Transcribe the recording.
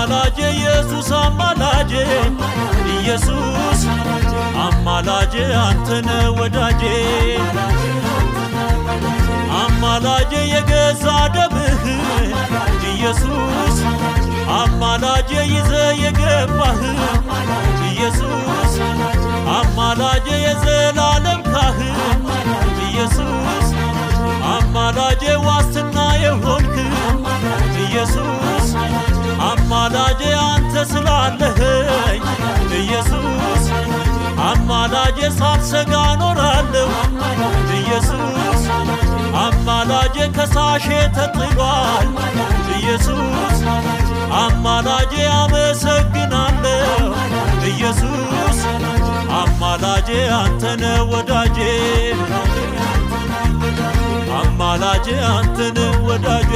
አማላጄ ኢየሱስ አማላጄ ኢየሱስ አማላጄ አንተነ ወዳጄ አማላጄ የገዛ ደምህ ኢየሱስ አማላጄ ይዘ የገባህ ኢየሱስ አማላጄ የዘላለም ካህን ኢየሱስ አማላጄ ዋስትና የሆንክ ኢየሱስ አማላጄ አንተ ስላለኸኝ ኢየሱስ አማላጄ ሳልሰጋ ኖራለሁ ኢየሱስ አማላጄ ከሳሼ ተጥሏል ኢየሱስ አማላጄ አመሰግናለሁ ኢየሱስ አማላጄ አንተነ ወዳጄ አማላጄ አንተነ ወዳጄ